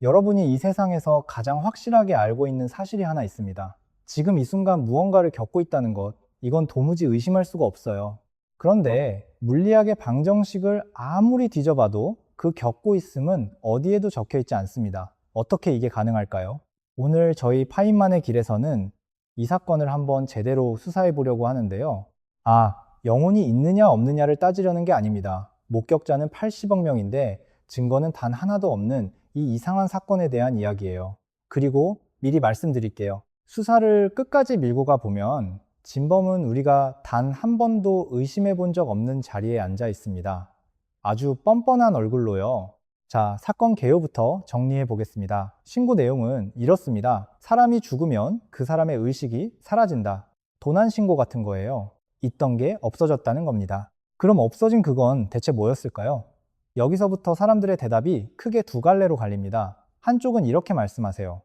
여러분이 이 세상에서 가장 확실하게 알고 있는 사실이 하나 있습니다. 지금 이 순간 무언가를 겪고 있다는 것, 이건 도무지 의심할 수가 없어요. 그런데 물리학의 방정식을 아무리 뒤져봐도 그 겪고 있음은 어디에도 적혀 있지 않습니다. 어떻게 이게 가능할까요? 오늘 저희 파인만의 길에서는 이 사건을 한번 제대로 수사해 보려고 하는데요. 영혼이 있느냐 없느냐를 따지려는 게 아닙니다. 목격자는 80억 명인데 증거는 단 하나도 없는 이 이상한 사건에 대한 이야기예요. 그리고 미리 말씀드릴게요. 수사를 끝까지 밀고 가 보면 진범은 우리가 단 한 번도 의심해 본 적 없는 자리에 앉아 있습니다. 아주 뻔뻔한 얼굴로요. 자, 사건 개요부터 정리해 보겠습니다. 신고 내용은 이렇습니다. 사람이 죽으면 그 사람의 의식이 사라진다. 도난 신고 같은 거예요. 있던 게 없어졌다는 겁니다. 그럼 없어진 그건 대체 뭐였을까요? 여기서부터 사람들의 대답이 크게 두 갈래로 갈립니다. 한쪽은 이렇게 말씀하세요.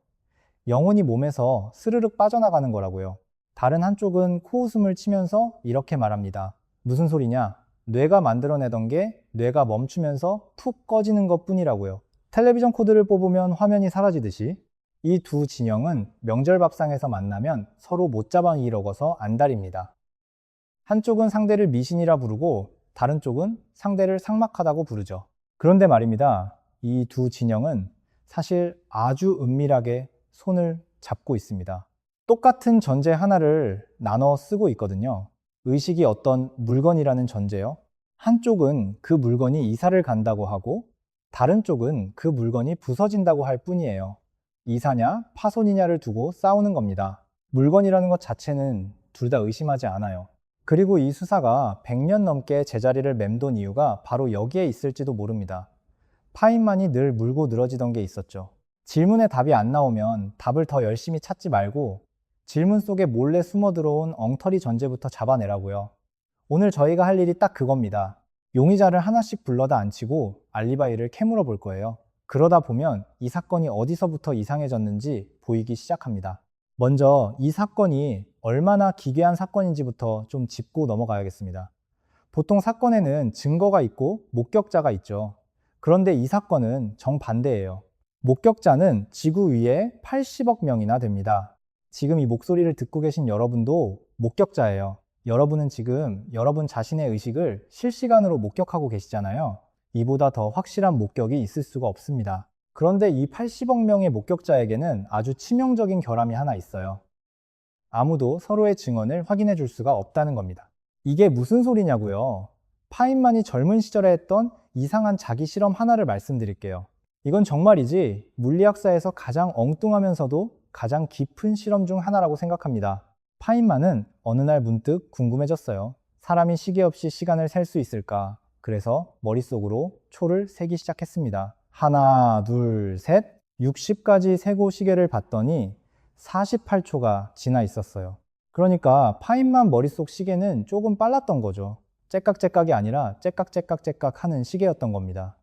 영혼이 몸에서 스르륵 빠져나가는 거라고요. 다른 한쪽은 코웃음을 치면서 이렇게 말합니다. 무슨 소리냐? 뇌가 만들어내던 게 뇌가 멈추면서 푹 꺼지는 것 뿐이라고요. 텔레비전 코드를 뽑으면 화면이 사라지듯이 이 두 진영은 명절 밥상에서 만나면 서로 못자방이 이러고서 안달입니다. 한쪽은 상대를 미신이라 부르고 다른 쪽은 상대를 삭막하다고 부르죠. 그런데 말입니다. 이 두 진영은 사실 아주 은밀하게 손을 잡고 있습니다. 똑같은 전제 하나를 나눠 쓰고 있거든요. 의식이 어떤 물건이라는 전제요. 한쪽은 그 물건이 이사를 간다고 하고 다른 쪽은 그 물건이 부서진다고 할 뿐이에요. 이사냐 파손이냐를 두고 싸우는 겁니다. 물건이라는 것 자체는 둘 다 의심하지 않아요. 그리고 이 수사가 100년 넘게 제자리를 맴돈 이유가 바로 여기에 있을지도 모릅니다. 파인만이 늘 물고 늘어지던 게 있었죠. 질문에 답이 안 나오면 답을 더 열심히 찾지 말고 질문 속에 몰래 숨어 들어온 엉터리 전제부터 잡아내라고요. 오늘 저희가 할 일이 딱 그겁니다. 용의자를 하나씩 불러다 앉히고 알리바이를 캐물어 볼 거예요. 그러다 보면 이 사건이 어디서부터 이상해졌는지 보이기 시작합니다. 먼저 이 사건이 얼마나 기괴한 사건인지부터 좀 짚고 넘어가야겠습니다. 보통 사건에는 증거가 있고 목격자가 있죠. 그런데 이 사건은 정반대예요. 목격자는 지구 위에 80억 명이나 됩니다. 지금 이 목소리를 듣고 계신 여러분도 목격자예요. 여러분은 지금 여러분 자신의 의식을 실시간으로 목격하고 계시잖아요. 이보다 더 확실한 목격이 있을 수가 없습니다. 그런데 이 80억 명의 목격자에게는 아주 치명적인 결함이 하나 있어요. 아무도 서로의 증언을 확인해 줄 수가 없다는 겁니다. 이게 무슨 소리냐고요? 파인만이 젊은 시절에 했던 이상한 자기 실험 하나를 말씀드릴게요. 이건 정말이지 물리학사에서 가장 엉뚱하면서도 가장 깊은 실험 중 하나라고 생각합니다. 파인만은 어느 날 문득 궁금해졌어요. 사람이 시계 없이 시간을 셀 수 있을까? 그래서 머릿속으로 초를 세기 시작했습니다. 하나, 둘, 셋, 60까지 세고 시계를 봤더니 48초가 지나 있었어요. 그러니까 파인만 머릿속 시계는 조금 빨랐던 거죠. 째깍째깍이 아니라 째깍째깍째깍 하는 시계였던 겁니다.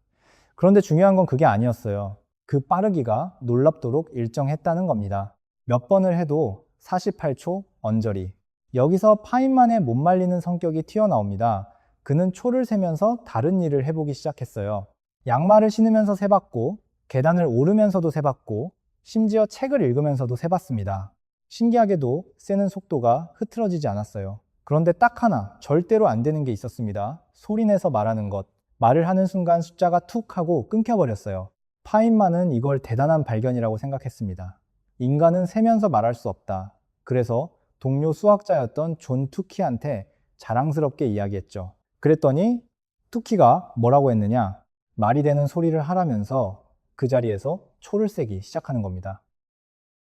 그런데 중요한 건 그게 아니었어요. 그 빠르기가 놀랍도록 일정했다는 겁니다. 몇 번을 해도 48초 언저리. 여기서 파인만의 못 말리는 성격이 튀어나옵니다. 그는 초를 세면서 다른 일을 해보기 시작했어요. 양말을 신으면서 세봤고, 계단을 오르면서도 세봤고, 심지어 책을 읽으면서도 세봤습니다. 신기하게도 세는 속도가 흐트러지지 않았어요. 그런데 딱 하나 절대로 안 되는 게 있었습니다. 소리내서 말하는 것. 말을 하는 순간 숫자가 툭 하고 끊겨버렸어요. 파인만은 이걸 대단한 발견이라고 생각했습니다. 인간은 세면서 말할 수 없다. 그래서 동료 수학자였던 존 투키한테 자랑스럽게 이야기했죠. 그랬더니 투키가 뭐라고 했느냐? 말이 되는 소리를 하라면서 그 자리에서 초를 세기 시작하는 겁니다.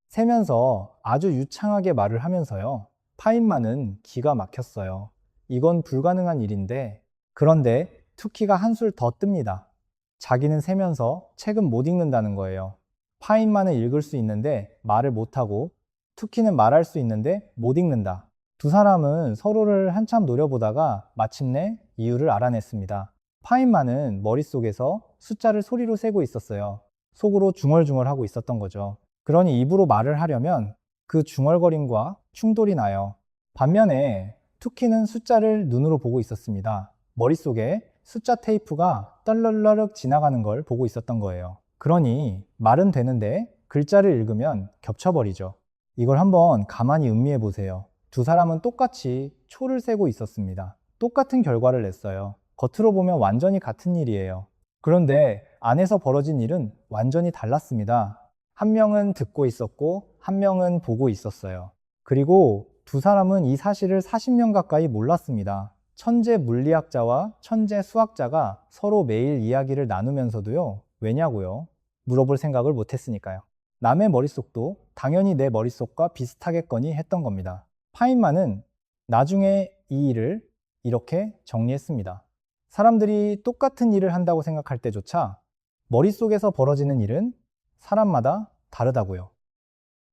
세면서 아주 유창하게 말을 하면서요. 파인만은 기가 막혔어요. 이건 불가능한 일인데, 그런데 투키가 한술 더 뜹니다. 자기는 세면서 책은 못 읽는다는 거예요. 파인만은 읽을 수 있는데 말을 못하고 투키는 말할 수 있는데 못 읽는다. 두 사람은 서로를 한참 노려보다가 마침내 이유를 알아냈습니다. 파인만은 머릿속에서 숫자를 소리로 세고 있었어요. 속으로 중얼중얼하고 있었던 거죠. 그러니 입으로 말을 하려면 그 중얼거림과 충돌이 나요. 반면에 투키는 숫자를 눈으로 보고 있었습니다. 머릿속에 숫자 테이프가 떨러르륵 지나가는 걸 보고 있었던 거예요. 그러니 말은 되는데 글자를 읽으면 겹쳐버리죠. 이걸 한번 가만히 음미해 보세요. 두 사람은 똑같이 초를 세고 있었습니다. 똑같은 결과를 냈어요. 겉으로 보면 완전히 같은 일이에요. 그런데 안에서 벌어진 일은 완전히 달랐습니다. 한 명은 듣고 있었고 한 명은 보고 있었어요. 그리고 두 사람은 이 사실을 40년 가까이 몰랐습니다. 천재 물리학자와 천재 수학자가 서로 매일 이야기를 나누면서도요. 왜냐고요? 물어볼 생각을 못했으니까요. 남의 머릿속도 당연히 내 머릿속과 비슷하겠거니 했던 겁니다. 파인만은 나중에 이 일을 이렇게 정리했습니다. 사람들이 똑같은 일을 한다고 생각할 때조차 머릿속에서 벌어지는 일은 사람마다 다르다고요.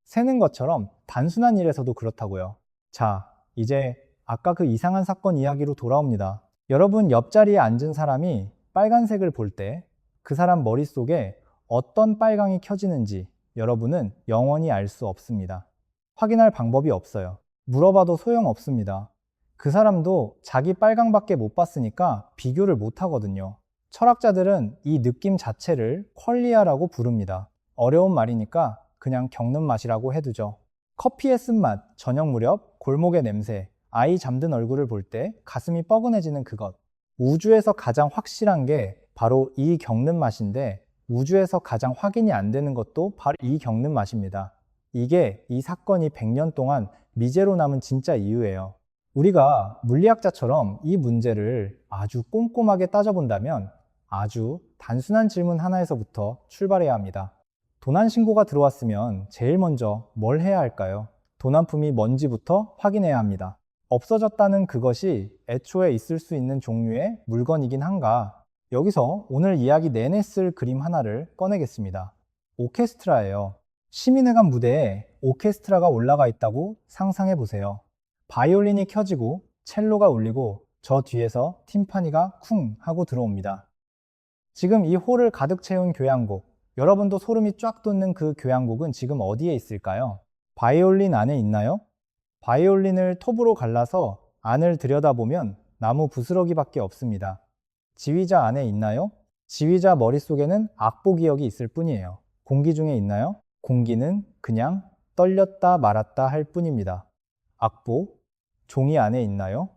세는 것처럼 단순한 일에서도 그렇다고요. 자, 이제 아까 그 이상한 사건 이야기로 돌아옵니다. 여러분 옆자리에 앉은 사람이 빨간색을 볼 때 그 사람 머릿속에 어떤 빨강이 켜지는지 여러분은 영원히 알 수 없습니다. 확인할 방법이 없어요. 물어봐도 소용없습니다. 그 사람도 자기 빨강밖에 못 봤으니까 비교를 못 하거든요. 철학자들은 이 느낌 자체를 퀄리아라고 부릅니다. 어려운 말이니까 그냥 겪는 맛이라고 해두죠. 커피의 쓴맛, 저녁 무렵, 골목의 냄새, 아이 잠든 얼굴을 볼 때 가슴이 뻐근해지는 그것. 우주에서 가장 확실한 게 바로 이 겪는 맛인데 우주에서 가장 확인이 안 되는 것도 바로 이 겪는 맛입니다. 이게 이 사건이 100년 동안 미제로 남은 진짜 이유예요. 우리가 물리학자처럼 이 문제를 아주 꼼꼼하게 따져본다면 아주 단순한 질문 하나에서부터 출발해야 합니다. 도난 신고가 들어왔으면 제일 먼저 뭘 해야 할까요? 도난품이 뭔지부터 확인해야 합니다. 없어졌다는 그것이 애초에 있을 수 있는 종류의 물건이긴 한가? 여기서 오늘 이야기 내내 쓸 그림 하나를 꺼내겠습니다. 오케스트라예요. 시민회관 무대에 오케스트라가 올라가 있다고 상상해 보세요. 바이올린이 켜지고 첼로가 울리고 저 뒤에서 팀파니가 쿵 하고 들어옵니다. 지금 이 홀을 가득 채운 교향곡, 여러분도 소름이 쫙 돋는 그 교향곡은 지금 어디에 있을까요? 바이올린 안에 있나요? 바이올린을 톱으로 갈라서 안을 들여다보면 나무 부스러기밖에 없습니다. 지휘자 안에 있나요? 지휘자 머릿속에는 악보 기억이 있을 뿐이에요. 공기 중에 있나요? 공기는 그냥 떨렸다 말았다 할 뿐입니다. 악보, 종이 안에 있나요?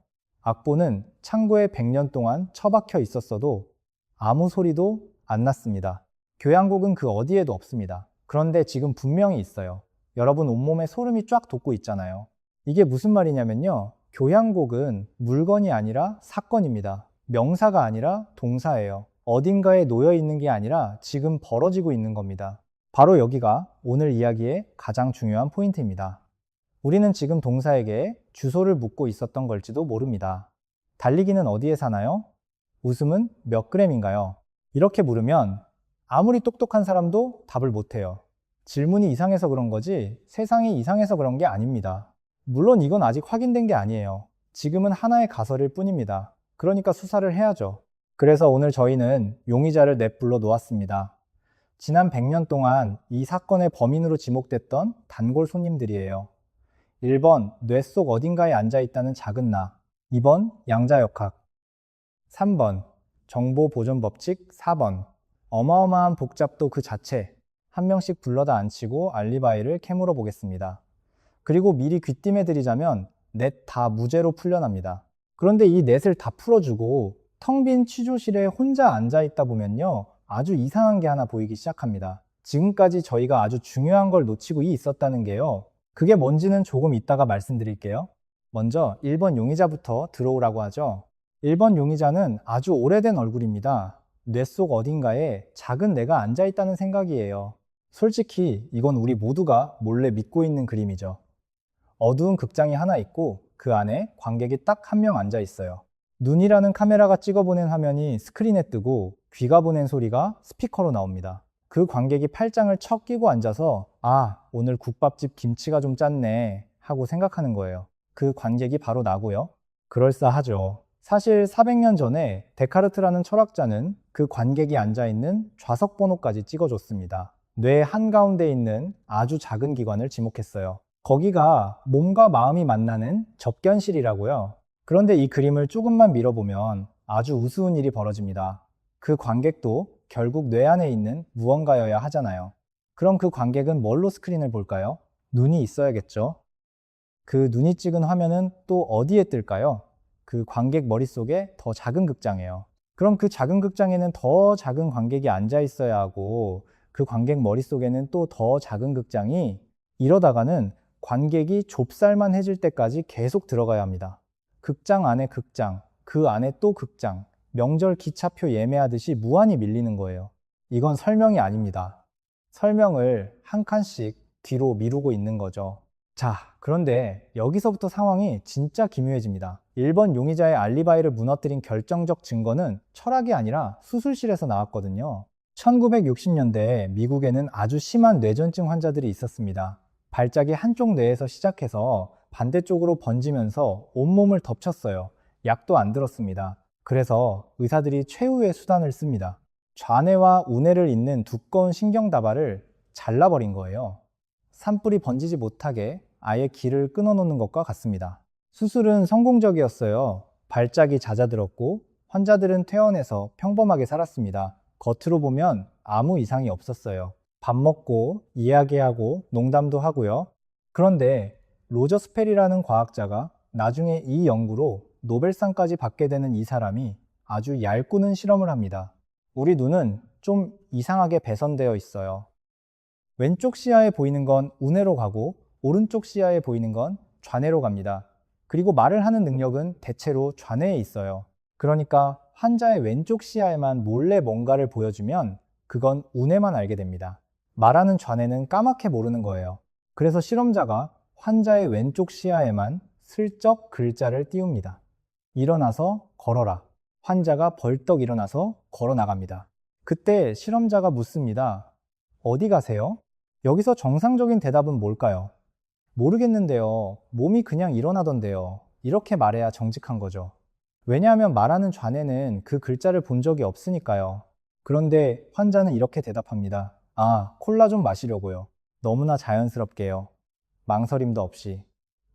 악보는 창고에 100년 동안 처박혀 있었어도 아무 소리도 안 났습니다. 교향곡은 그 어디에도 없습니다. 그런데 지금 분명히 있어요. 여러분 온몸에 소름이 쫙 돋고 있잖아요. 이게 무슨 말이냐면요. 교향곡은 물건이 아니라 사건입니다. 명사가 아니라 동사예요. 어딘가에 놓여 있는 게 아니라 지금 벌어지고 있는 겁니다. 바로 여기가 오늘 이야기의 가장 중요한 포인트입니다. 우리는 지금 동사에게 주소를 묻고 있었던 걸지도 모릅니다. 달리기는 어디에 사나요? 웃음은 몇 그램인가요? 이렇게 물으면 아무리 똑똑한 사람도 답을 못해요. 질문이 이상해서 그런 거지 세상이 이상해서 그런 게 아닙니다. 물론 이건 아직 확인된 게 아니에요. 지금은 하나의 가설일 뿐입니다. 그러니까 수사를 해야죠. 그래서 오늘 저희는 용의자를 넷불러 놓았습니다. 지난 100년 동안 이 사건의 범인으로 지목됐던 단골 손님들이에요. 1번, 뇌 속 어딘가에 앉아있다는 작은 나. 2번, 양자역학. 3번, 정보보존법칙. 4번, 어마어마한 복잡도 그 자체. 한 명씩 불러다 앉히고 알리바이를 캐물어 보겠습니다. 그리고 미리 귀띔해 드리자면 넷 다 무죄로 풀려납니다. 그런데 이 넷을 다 풀어주고 텅 빈 취조실에 혼자 앉아있다 보면요. 아주 이상한 게 하나 보이기 시작합니다. 지금까지 저희가 아주 중요한 걸 놓치고 있었다는 게요. 그게 뭔지는 조금 이따가 말씀드릴게요. 먼저 1번 용의자부터 들어오라고 하죠. 1번 용의자는 아주 오래된 얼굴입니다. 뇌 속 어딘가에 작은 내가 앉아있다는 생각이에요. 솔직히 이건 우리 모두가 몰래 믿고 있는 그림이죠. 어두운 극장이 하나 있고 그 안에 관객이 딱 한 명 앉아 있어요. 눈이라는 카메라가 찍어보낸 화면이 스크린에 뜨고 귀가 보낸 소리가 스피커로 나옵니다. 그 관객이 팔짱을 척 끼고 앉아서 아, 오늘 국밥집 김치가 좀 짰네 하고 생각하는 거예요. 그 관객이 바로 나고요. 그럴싸하죠. 사실 400년 전에 데카르트라는 철학자는 그 관객이 앉아있는 좌석 번호까지 찍어줬습니다. 뇌 한가운데 있는 아주 작은 기관을 지목했어요. 거기가 몸과 마음이 만나는 접견실이라고요. 그런데 이 그림을 조금만 밀어보면 아주 우스운 일이 벌어집니다. 그 관객도 결국 뇌 안에 있는 무언가여야 하잖아요. 그럼 그 관객은 뭘로 스크린을 볼까요? 눈이 있어야겠죠. 그 눈이 찍은 화면은 또 어디에 뜰까요? 그 관객 머릿속에 더 작은 극장이에요. 그럼 그 작은 극장에는 더 작은 관객이 앉아 있어야 하고 그 관객 머릿속에는 또 더 작은 극장이, 이러다가는 관객이 좁쌀만해질 때까지 계속 들어가야 합니다. 극장 안에 극장, 그 안에 또 극장, 명절 기차표 예매하듯이 무한히 밀리는 거예요. 이건 설명이 아닙니다. 설명을 한 칸씩 뒤로 미루고 있는 거죠. 자, 그런데 여기서부터 상황이 진짜 기묘해집니다. 1번 용의자의 알리바이를 무너뜨린 결정적 증거는 철학이 아니라 수술실에서 나왔거든요. 1960년대에 미국에는 아주 심한 뇌전증 환자들이 있었습니다. 발작이 한쪽 뇌에서 시작해서 반대쪽으로 번지면서 온몸을 덮쳤어요. 약도 안 들었습니다. 그래서 의사들이 최후의 수단을 씁니다. 좌뇌와 우뇌를 잇는 두꺼운 신경다발을 잘라버린 거예요. 산불이 번지지 못하게 아예 길을 끊어놓는 것과 같습니다. 수술은 성공적이었어요. 발작이 잦아들었고 환자들은 퇴원해서 평범하게 살았습니다. 겉으로 보면 아무 이상이 없었어요. 밥 먹고 이야기하고 농담도 하고요. 그런데 로저 스펠이라는 과학자가 나중에 이 연구로 노벨상까지 받게 되는 이 사람이 아주 얄궂은 실험을 합니다. 우리 눈은 좀 이상하게 배선되어 있어요. 왼쪽 시야에 보이는 건 우뇌로 가고 오른쪽 시야에 보이는 건 좌뇌로 갑니다. 그리고 말을 하는 능력은 대체로 좌뇌에 있어요. 그러니까 환자의 왼쪽 시야에만 몰래 뭔가를 보여주면 그건 우뇌만 알게 됩니다. 말하는 좌뇌는 까맣게 모르는 거예요. 그래서 실험자가 환자의 왼쪽 시야에만 슬쩍 글자를 띄웁니다. 일어나서 걸어라. 환자가 벌떡 일어나서 걸어 나갑니다. 그때 실험자가 묻습니다. 어디 가세요? 여기서 정상적인 대답은 뭘까요? 모르겠는데요. 몸이 그냥 일어나던데요. 이렇게 말해야 정직한 거죠. 왜냐하면 말하는 좌뇌는 그 글자를 본 적이 없으니까요. 그런데 환자는 이렇게 대답합니다. 아, 콜라 좀 마시려고요. 너무나 자연스럽게요. 망설임도 없이.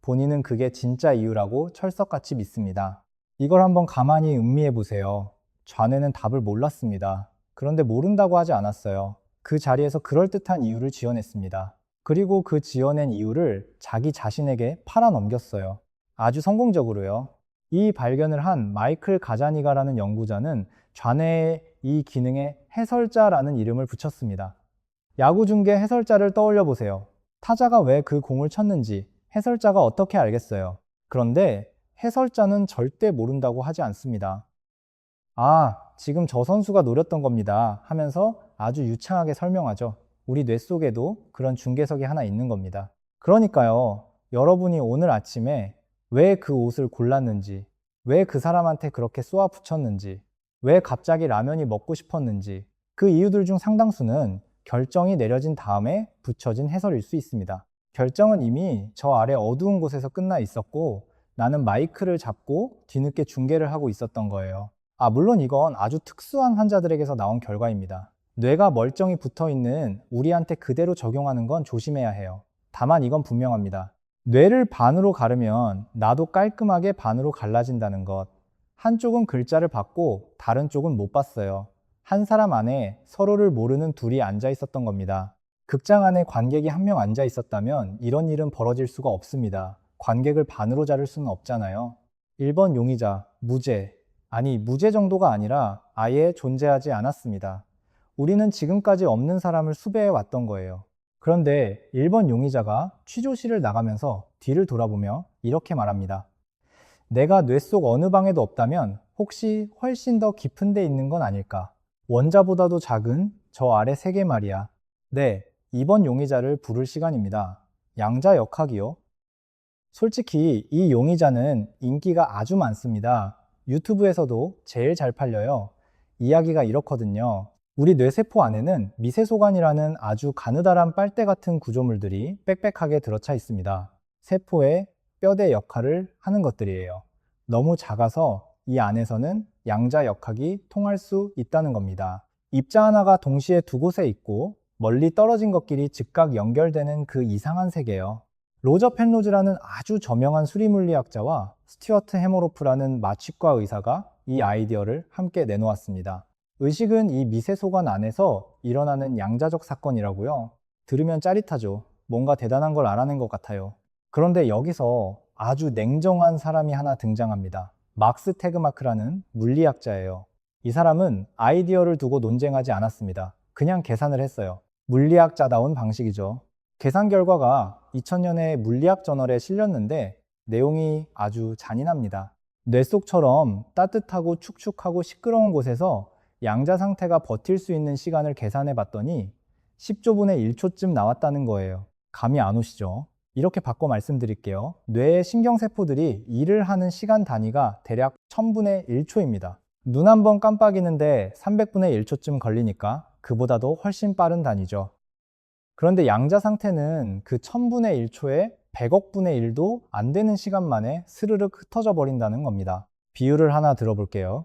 본인은 그게 진짜 이유라고 철석같이 믿습니다. 이걸 한번 가만히 음미해 보세요. 좌뇌는 답을 몰랐습니다. 그런데 모른다고 하지 않았어요. 그 자리에서 그럴듯한 이유를 지어냈습니다. 그리고 그 지어낸 이유를 자기 자신에게 팔아넘겼어요. 아주 성공적으로요. 이 발견을 한 마이클 가자니가라는 연구자는 좌뇌의 이 기능에 해설자라는 이름을 붙였습니다. 야구 중계 해설자를 떠올려 보세요. 타자가 왜 그 공을 쳤는지 해설자가 어떻게 알겠어요? 그런데 해설자는 절대 모른다고 하지 않습니다. 아, 지금 저 선수가 노렸던 겁니다 하면서 아주 유창하게 설명하죠. 우리 뇌 속에도 그런 중계석이 하나 있는 겁니다. 그러니까요, 여러분이 오늘 아침에 왜 그 옷을 골랐는지, 왜 그 사람한테 그렇게 쏘아 붙였는지, 왜 갑자기 라면이 먹고 싶었는지, 그 이유들 중 상당수는 결정이 내려진 다음에 붙여진 해설일 수 있습니다. 결정은 이미 저 아래 어두운 곳에서 끝나 있었고 나는 마이크를 잡고 뒤늦게 중계를 하고 있었던 거예요. 물론 이건 아주 특수한 환자들에게서 나온 결과입니다. 뇌가 멀쩡히 붙어 있는 우리한테 그대로 적용하는 건 조심해야 해요. 다만 이건 분명합니다. 뇌를 반으로 가르면 나도 깔끔하게 반으로 갈라진다는 것. 한쪽은 글자를 봤고 다른 쪽은 못 봤어요. 한 사람 안에 서로를 모르는 둘이 앉아 있었던 겁니다. 극장 안에 관객이 한 명 앉아 있었다면 이런 일은 벌어질 수가 없습니다. 관객을 반으로 자를 수는 없잖아요. 1번 용의자, 무죄. 아니, 무죄 정도가 아니라 아예 존재하지 않았습니다. 우리는 지금까지 없는 사람을 수배해 왔던 거예요. 그런데 1번 용의자가 취조실을 나가면서 뒤를 돌아보며 이렇게 말합니다. 내가 뇌 속 어느 방에도 없다면 혹시 훨씬 더 깊은 데 있는 건 아닐까? 원자보다도 작은 저 아래 세계 말이야. 네, 2번 용의자를 부를 시간입니다. 양자 역학이요. 솔직히 이 용의자는 인기가 아주 많습니다. 유튜브에서도 제일 잘 팔려요. 이야기가 이렇거든요. 우리 뇌세포 안에는 미세소관이라는 아주 가느다란 빨대 같은 구조물들이 빽빽하게 들어차 있습니다. 세포의 뼈대 역할을 하는 것들이에요. 너무 작아서 이 안에서는 양자 역학이 통할 수 있다는 겁니다. 입자 하나가 동시에 두 곳에 있고 멀리 떨어진 것끼리 즉각 연결되는 그 이상한 세계요. 로저 펜로즈라는 아주 저명한 수리물리학자와 스튜어트 해머로프라는 마취과 의사가 이 아이디어를 함께 내놓았습니다. 의식은 이 미세소관 안에서 일어나는 양자적 사건이라고요. 들으면 짜릿하죠. 뭔가 대단한 걸 알아낸 것 같아요. 그런데 여기서 아주 냉정한 사람이 하나 등장합니다. 막스 테그마크라는 물리학자예요. 이 사람은 아이디어를 두고 논쟁하지 않았습니다. 그냥 계산을 했어요. 물리학자다운 방식이죠. 계산 결과가 2000년에 물리학 저널에 실렸는데 내용이 아주 잔인합니다. 뇌 속처럼 따뜻하고 축축하고 시끄러운 곳에서 양자 상태가 버틸 수 있는 시간을 계산해 봤더니 10조분의 1초쯤 나왔다는 거예요. 감이 안 오시죠? 이렇게 바꿔 말씀드릴게요. 뇌의 신경세포들이 일을 하는 시간 단위가 대략 1000분의 1초입니다. 눈 한 번 깜빡이는데 300분의 1초쯤 걸리니까 그보다도 훨씬 빠른 단위죠. 그런데 양자 상태는 그 1000분의 1초에 100억 분의 1도 안 되는 시간 만에 스르륵 흩어져 버린다는 겁니다. 비유를 하나 들어볼게요.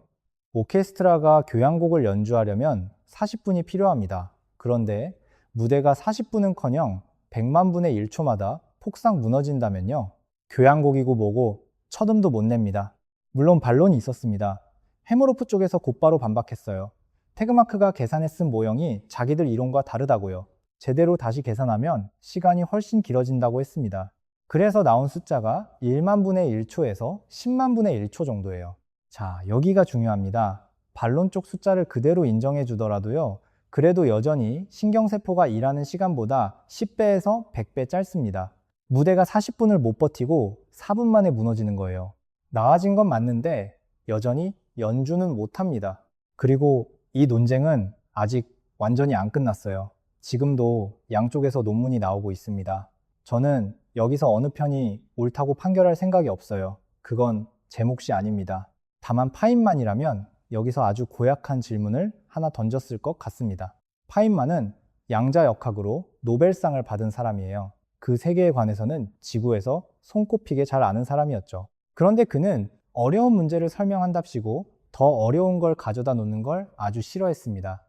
오케스트라가 교향곡을 연주하려면 40분이 필요합니다. 그런데 무대가 40분은커녕 100만 분의 1초마다 폭삭 무너진다면요. 교향곡이고 뭐고 첫음도 못 냅니다. 물론 반론이 있었습니다. 헤모로프 쪽에서 곧바로 반박했어요. 테그마크가 계산해 쓴 모형이 자기들 이론과 다르다고요. 제대로 다시 계산하면 시간이 훨씬 길어진다고 했습니다. 그래서 나온 숫자가 1만 분의 1초에서 10만 분의 1초 정도예요. 자, 여기가 중요합니다. 반론 쪽 숫자를 그대로 인정해 주더라도요. 그래도 여전히 신경세포가 일하는 시간보다 10배에서 100배 짧습니다. 무대가 40분을 못 버티고 4분 만에 무너지는 거예요. 나아진 건 맞는데 여전히 연주는 못합니다. 그리고 이 논쟁은 아직 완전히 안 끝났어요. 지금도 양쪽에서 논문이 나오고 있습니다. 저는 여기서 어느 편이 옳다고 판결할 생각이 없어요. 그건 제 몫이 아닙니다. 다만 파인만이라면 여기서 아주 고약한 질문을 하나 던졌을 것 같습니다. 파인만은 양자역학으로 노벨상을 받은 사람이에요. 그 세계에 관해서는 지구에서 손꼽히게 잘 아는 사람이었죠. 그런데 그는 어려운 문제를 설명한답시고 더 어려운 걸 가져다 놓는 걸 아주 싫어했습니다.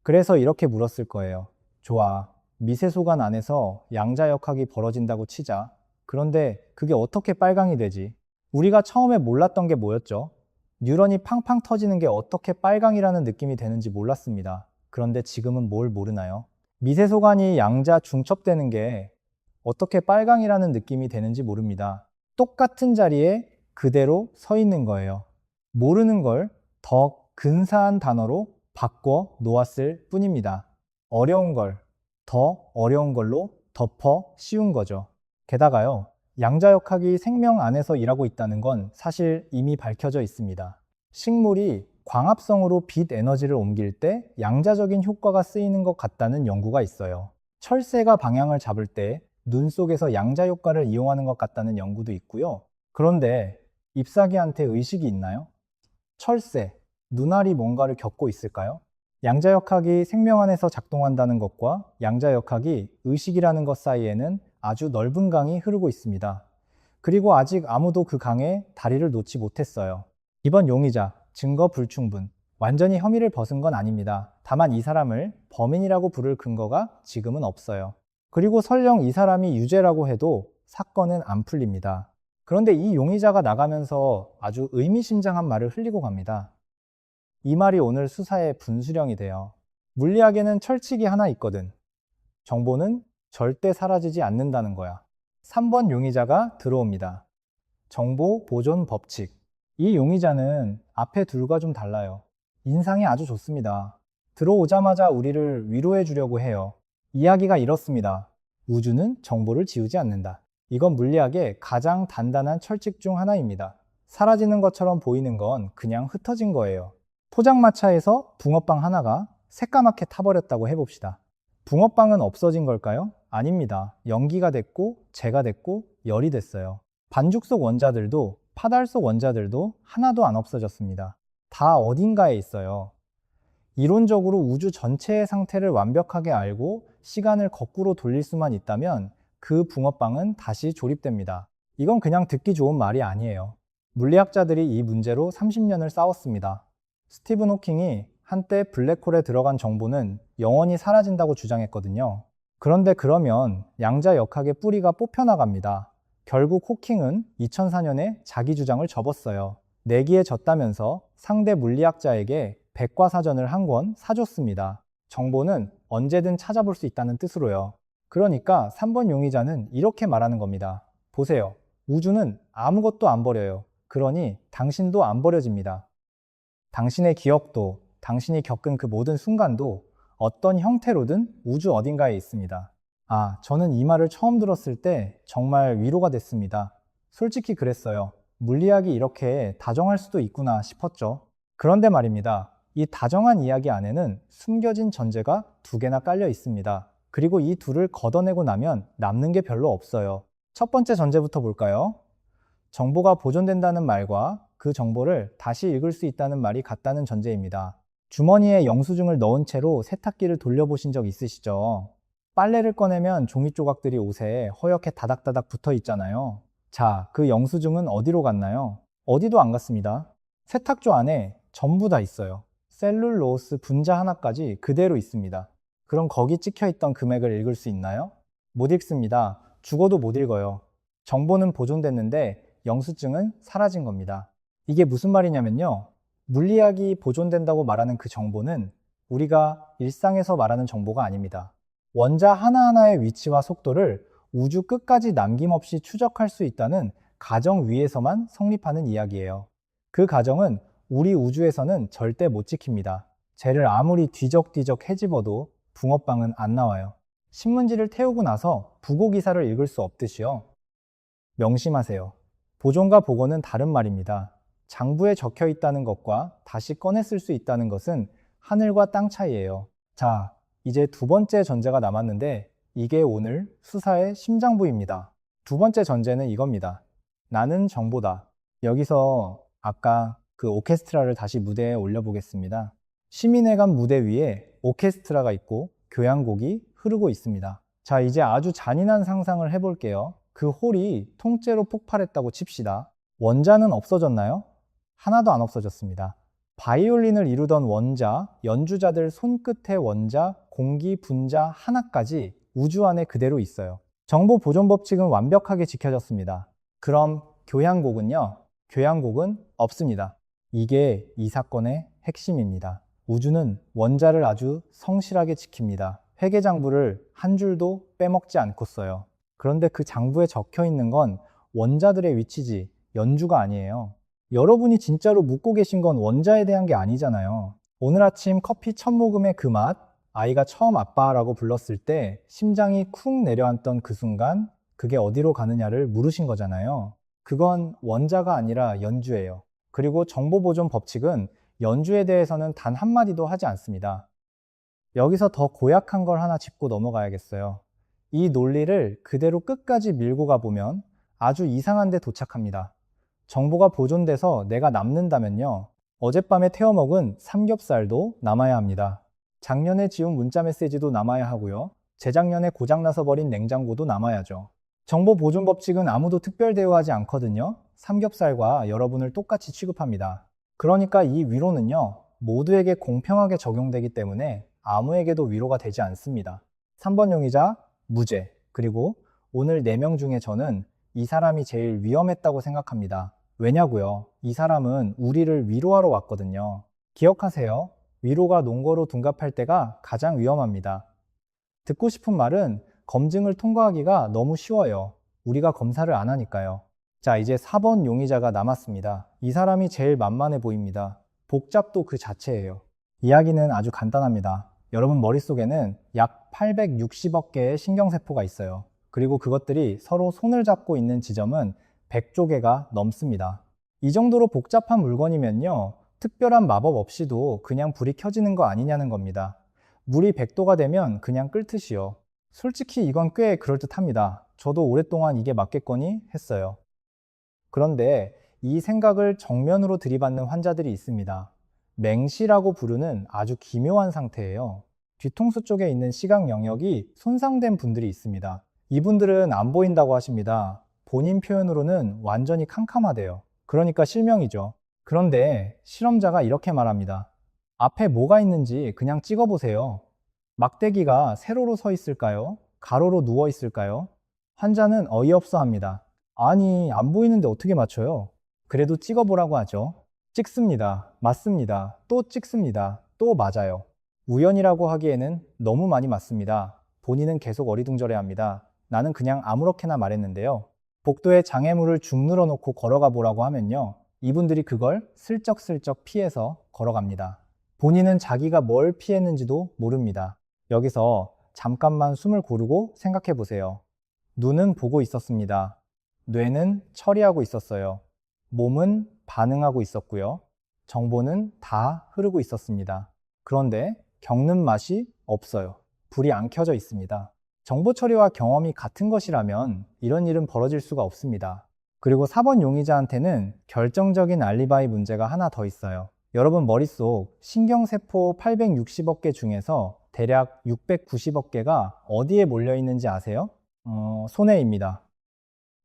그래서 이렇게 물었을 거예요. 좋아, 미세소관 안에서 양자역학이 벌어진다고 치자. 그런데 그게 어떻게 빨강이 되지? 우리가 처음에 몰랐던 게 뭐였죠? 뉴런이 팡팡 터지는 게 어떻게 빨강이라는 느낌이 되는지 몰랐습니다. 그런데 지금은 뭘 모르나요? 미세소관이 양자 중첩되는 게 어떻게 빨강이라는 느낌이 되는지 모릅니다. 똑같은 자리에 그대로 서 있는 거예요. 모르는 걸 더 근사한 단어로 바꿔 놓았을 뿐입니다. 어려운 걸 더 어려운 걸로 덮어 씌운 거죠. 게다가요, 양자역학이 생명 안에서 일하고 있다는 건 사실 이미 밝혀져 있습니다. 식물이 광합성으로 빛 에너지를 옮길 때 양자적인 효과가 쓰이는 것 같다는 연구가 있어요. 철새가 방향을 잡을 때 눈 속에서 양자 효과를 이용하는 것 같다는 연구도 있고요. 그런데 잎사귀한테 의식이 있나요? 철새, 눈알이 뭔가를 겪고 있을까요? 양자역학이 생명 안에서 작동한다는 것과 양자역학이 의식이라는 것 사이에는 아주 넓은 강이 흐르고 있습니다. 그리고 아직 아무도 그 강에 다리를 놓지 못했어요. 이번 용의자, 증거 불충분, 완전히 혐의를 벗은 건 아닙니다. 다만 이 사람을 범인이라고 부를 근거가 지금은 없어요. 그리고 설령 이 사람이 유죄라고 해도 사건은 안 풀립니다. 그런데 이 용의자가 나가면서 아주 의미심장한 말을 흘리고 갑니다. 이 말이 오늘 수사의 분수령이 돼요. 물리학에는 철칙이 하나 있거든. 정보는 절대 사라지지 않는다는 거야. 3번 용의자가 들어옵니다. 정보 보존 법칙. 이 용의자는 앞에 둘과 좀 달라요. 인상이 아주 좋습니다. 들어오자마자 우리를 위로해 주려고 해요. 이야기가 이렇습니다. 우주는 정보를 지우지 않는다. 이건 물리학의 가장 단단한 철칙 중 하나입니다. 사라지는 것처럼 보이는 건 그냥 흩어진 거예요. 포장마차에서 붕어빵 하나가 새까맣게 타버렸다고 해봅시다. 붕어빵은 없어진 걸까요? 아닙니다. 연기가 됐고 재가 됐고 열이 됐어요. 반죽 속 원자들도 파달 속 원자들도 하나도 안 없어졌습니다. 다 어딘가에 있어요. 이론적으로 우주 전체의 상태를 완벽하게 알고 시간을 거꾸로 돌릴 수만 있다면 그 붕어빵은 다시 조립됩니다. 이건 그냥 듣기 좋은 말이 아니에요. 물리학자들이 이 문제로 30년을 싸웠습니다. 스티븐 호킹이 한때 블랙홀에 들어간 정보는 영원히 사라진다고 주장했거든요. 그런데 그러면 양자역학의 뿌리가 뽑혀나갑니다. 결국 호킹은 2004년에 자기 주장을 접었어요. 내기에 졌다면서 상대 물리학자에게 백과사전을 한 권 사줬습니다. 정보는 언제든 찾아볼 수 있다는 뜻으로요. 그러니까 3번 용의자는 이렇게 말하는 겁니다. 보세요. 우주는 아무것도 안 버려요. 그러니 당신도 안 버려집니다. 당신의 기억도, 당신이 겪은 그 모든 순간도 어떤 형태로든 우주 어딘가에 있습니다. 아, 저는 이 말을 처음 들었을 때 정말 위로가 됐습니다. 솔직히 그랬어요. 물리학이 이렇게 다정할 수도 있구나 싶었죠. 그런데 말입니다. 이 다정한 이야기 안에는 숨겨진 전제가 두 개나 깔려 있습니다. 그리고 이 둘을 걷어내고 나면 남는 게 별로 없어요. 첫 번째 전제부터 볼까요? 정보가 보존된다는 말과 그 정보를 다시 읽을 수 있다는 말이 같다는 전제입니다. 주머니에 영수증을 넣은 채로 세탁기를 돌려보신 적 있으시죠? 빨래를 꺼내면 종이 조각들이 옷에 허옇게 다닥다닥 붙어 있잖아요. 자, 그 영수증은 어디로 갔나요? 어디도 안 갔습니다. 세탁조 안에 전부 다 있어요. 셀룰로스 분자 하나까지 그대로 있습니다. 그럼 거기 찍혀 있던 금액을 읽을 수 있나요? 못 읽습니다. 죽어도 못 읽어요. 정보는 보존됐는데 영수증은 사라진 겁니다. 이게 무슨 말이냐면요. 물리학이 보존된다고 말하는 그 정보는 우리가 일상에서 말하는 정보가 아닙니다. 원자 하나하나의 위치와 속도를 우주 끝까지 남김없이 추적할 수 있다는 가정 위에서만 성립하는 이야기예요. 그 가정은 우리 우주에서는 절대 못 지킵니다. 쟤를 아무리 뒤적뒤적 헤집어도 붕어빵은 안 나와요. 신문지를 태우고 나서 부고 기사를 읽을 수 없듯이요. 명심하세요. 보존과 복원은 다른 말입니다. 장부에 적혀 있다는 것과 다시 꺼내 쓸 수 있다는 것은 하늘과 땅 차이예요. 자, 이제 두 번째 전제가 남았는데 이게 오늘 수사의 심장부입니다. 두 번째 전제는 이겁니다. 나는 정보다. 여기서 아까 그 오케스트라를 다시 무대에 올려보겠습니다. 시민회관 무대 위에 오케스트라가 있고 교향곡이 흐르고 있습니다. 자, 이제 아주 잔인한 상상을 해볼게요. 그 홀이 통째로 폭발했다고 칩시다. 원자는 없어졌나요? 하나도 안 없어졌습니다. 바이올린을 이루던 원자, 연주자들 손끝의 원자, 공기 분자 하나까지 우주 안에 그대로 있어요. 정보 보존 법칙은 완벽하게 지켜졌습니다. 그럼 교향곡은요? 교향곡은 없습니다. 이게 이 사건의 핵심입니다. 우주는 원자를 아주 성실하게 지킵니다. 회계장부를 한 줄도 빼먹지 않고 써요. 그런데 그 장부에 적혀 있는 건 원자들의 위치지 연주가 아니에요. 여러분이 진짜로 묻고 계신 건 원자에 대한 게 아니잖아요. 오늘 아침 커피 첫 모금의 그 맛, 아이가 처음 아빠라고 불렀을 때 심장이 쿵 내려앉던 그 순간 그게 어디로 가느냐를 물으신 거잖아요. 그건 원자가 아니라 연주예요. 그리고 정보보존 법칙은 연주에 대해서는 단 한마디도 하지 않습니다. 여기서 더 고약한 걸 하나 짚고 넘어가야겠어요. 이 논리를 그대로 끝까지 밀고 가보면 아주 이상한 데 도착합니다. 정보가 보존돼서 내가 남는다면요. 어젯밤에 태워 먹은 삼겹살도 남아야 합니다. 작년에 지운 문자 메시지도 남아야 하고요. 재작년에 고장나서 버린 냉장고도 남아야죠. 정보 보존 법칙은 아무도 특별 대우하지 않거든요. 삼겹살과 여러분을 똑같이 취급합니다. 그러니까 이 위로는요. 모두에게 공평하게 적용되기 때문에 아무에게도 위로가 되지 않습니다. 3번 용의자 무죄. 그리고 오늘 4명 중에 저는 이 사람이 제일 위험했다고 생각합니다. 왜냐고요? 이 사람은 우리를 위로하러 왔거든요. 기억하세요. 위로가 논거로 둔갑할 때가 가장 위험합니다. 듣고 싶은 말은 검증을 통과하기가 너무 쉬워요. 우리가 검사를 안 하니까요. 자, 이제 4번 용의자가 남았습니다. 이 사람이 제일 만만해 보입니다. 복잡도 그 자체예요. 이야기는 아주 간단합니다. 여러분 머릿속에는 약 860억 개의 신경세포가 있어요. 그리고 그것들이 서로 손을 잡고 있는 지점은 100조 개가 넘습니다. 이 정도로 복잡한 물건이면요. 특별한 마법 없이도 그냥 불이 켜지는 거 아니냐는 겁니다. 물이 100도가 되면 그냥 끓듯이요. 솔직히 이건 꽤 그럴듯합니다. 저도 오랫동안 이게 맞겠거니 했어요. 그런데 이 생각을 정면으로 들이받는 환자들이 있습니다. 맹시라고 부르는 아주 기묘한 상태예요. 뒤통수 쪽에 있는 시각 영역이 손상된 분들이 있습니다. 이분들은 안 보인다고 하십니다. 본인 표현으로는 완전히 캄캄하대요. 그러니까 실명이죠. 그런데 실험자가 이렇게 말합니다. 앞에 뭐가 있는지 그냥 찍어보세요. 막대기가 세로로 서 있을까요? 가로로 누워 있을까요? 환자는 어이없어 합니다. 아니, 안 보이는데 어떻게 맞춰요? 그래도 찍어보라고 하죠. 찍습니다. 맞습니다. 또 찍습니다. 또 맞아요. 우연이라고 하기에는 너무 많이 맞습니다. 본인은 계속 어리둥절해합니다. 나는 그냥 아무렇게나 말했는데요. 복도에 장애물을 쭉 늘어놓고 걸어가 보라고 하면요. 이분들이 그걸 슬쩍슬쩍 피해서 걸어갑니다. 본인은 자기가 뭘 피했는지도 모릅니다. 여기서 잠깐만 숨을 고르고 생각해 보세요. 눈은 보고 있었습니다. 뇌는 처리하고 있었어요. 몸은 반응하고 있었고요. 정보는 다 흐르고 있었습니다. 그런데 겪는 맛이 없어요. 불이 안 켜져 있습니다. 정보 처리와 경험이 같은 것이라면 이런 일은 벌어질 수가 없습니다. 그리고 4번 용의자한테는 결정적인 알리바이 문제가 하나 더 있어요. 여러분 머릿속 신경세포 860억 개 중에서 대략 690억 개가 어디에 몰려 있는지 아세요? 손해입니다.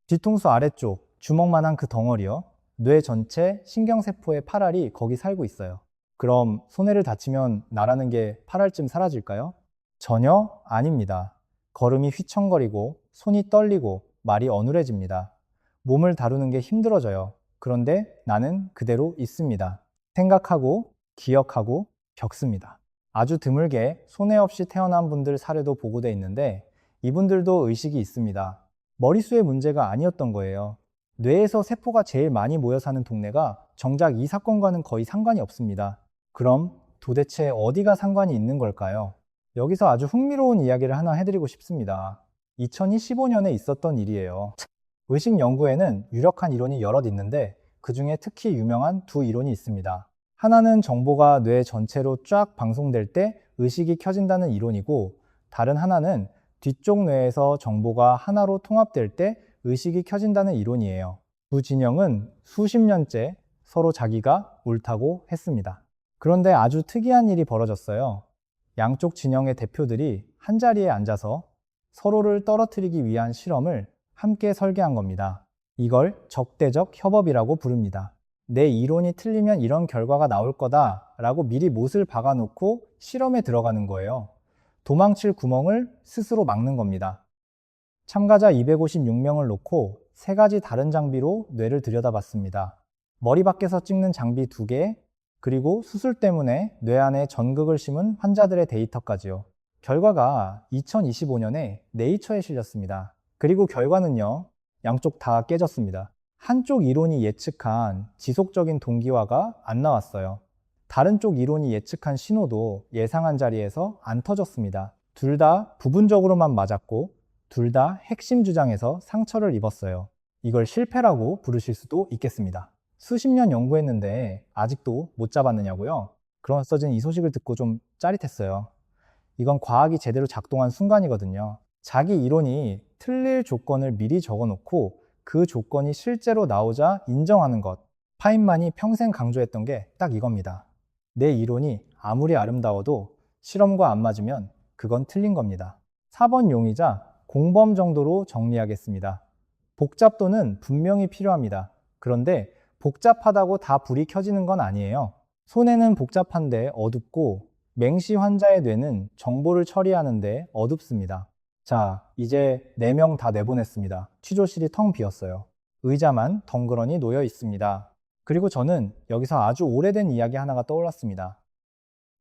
뒤통수 아래쪽 주먹만한 그 덩어리요. 뇌 전체 신경세포의 8알이 거기 살고 있어요. 그럼 손해를 다치면 나라는 게 8알쯤 사라질까요? 전혀 아닙니다. 걸음이 휘청거리고 손이 떨리고 말이 어눌해집니다. 몸을 다루는 게 힘들어져요. 그런데 나는 그대로 있습니다. 생각하고 기억하고 겪습니다. 아주 드물게 손해 없이 태어난 분들 사례도 보고돼 있는데 이분들도 의식이 있습니다. 머릿수의 문제가 아니었던 거예요. 뇌에서 세포가 제일 많이 모여 사는 동네가 정작 이 사건과는 거의 상관이 없습니다. 그럼 도대체 어디가 상관이 있는 걸까요? 여기서 아주 흥미로운 이야기를 하나 해드리고 싶습니다. 2015년에 있었던 일이에요. 의식 연구에는 유력한 이론이 여럿 있는데 그 중에 특히 유명한 두 이론이 있습니다. 하나는 정보가 뇌 전체로 쫙 방송될 때 의식이 켜진다는 이론이고 다른 하나는 뒤쪽 뇌에서 정보가 하나로 통합될 때 의식이 켜진다는 이론이에요. 두 진영은 수십 년째 서로 자기가 옳다고 했습니다. 그런데 아주 특이한 일이 벌어졌어요. 양쪽 진영의 대표들이 한자리에 앉아서 서로를 떨어뜨리기 위한 실험을 함께 설계한 겁니다. 이걸 적대적 협업이라고 부릅니다. 내 이론이 틀리면 이런 결과가 나올 거다라고 미리 못을 박아놓고 실험에 들어가는 거예요. 도망칠 구멍을 스스로 막는 겁니다. 참가자 256명을 놓고 세 가지 다른 장비로 뇌를 들여다봤습니다. 머리 밖에서 찍는 장비 2개, 그리고 수술 때문에 뇌 안에 전극을 심은 환자들의 데이터까지요. 결과가 2025년에 네이처에 실렸습니다. 그리고 결과는요, 양쪽 다 깨졌습니다. 한쪽 이론이 예측한 지속적인 동기화가 안 나왔어요. 다른 쪽 이론이 예측한 신호도 예상한 자리에서 안 터졌습니다. 둘 다 부분적으로만 맞았고 둘 다 핵심 주장에서 상처를 입었어요. 이걸 실패라고 부르실 수도 있겠습니다. 수십 년 연구했는데 아직도 못 잡았느냐고요? 그런 이 소식을 듣고 좀 짜릿했어요. 이건 과학이 제대로 작동한 순간이거든요. 자기 이론이 틀릴 조건을 미리 적어놓고 그 조건이 실제로 나오자 인정하는 것. 파인만이 평생 강조했던 게 딱 이겁니다. 내 이론이 아무리 아름다워도 실험과 안 맞으면 그건 틀린 겁니다. 4번 용의자 공범 정도로 정리하겠습니다. 복잡도는 분명히 필요합니다. 그런데 복잡하다고 다 불이 켜지는 건 아니에요. 손해는 복잡한데 어둡고 맹시 환자의 뇌는 정보를 처리하는데 어둡습니다. 자, 이제 4명 다 내보냈습니다. 취조실이 텅 비었어요. 의자만 덩그러니 놓여 있습니다. 그리고 저는 여기서 아주 오래된 이야기 하나가 떠올랐습니다.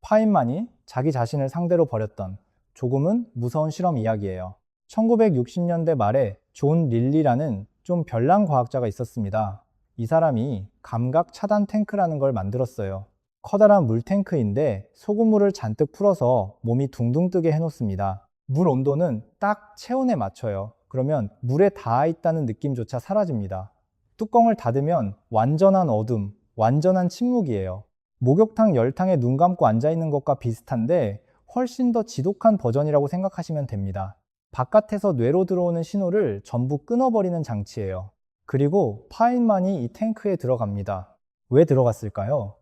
파인만이 자기 자신을 상대로 벌였던 조금은 무서운 실험 이야기예요. 1960년대 말에 존 릴리라는 좀 별난 과학자가 있었습니다. 이 사람이 감각 차단 탱크라는 걸 만들었어요. 커다란 물탱크인데 소금물을 잔뜩 풀어서 몸이 둥둥 뜨게 해놓습니다. 물 온도는 딱 체온에 맞춰요. 그러면 물에 닿아 있다는 느낌조차 사라집니다. 뚜껑을 닫으면 완전한 어둠, 완전한 침묵이에요. 목욕탕 열탕에 눈 감고 앉아있는 것과 비슷한데 훨씬 더 지독한 버전이라고 생각하시면 됩니다. 바깥에서 뇌로 들어오는 신호를 전부 끊어버리는 장치예요. 그리고 파인만이 이 탱크에 들어갑니다. 왜 들어갔을까요?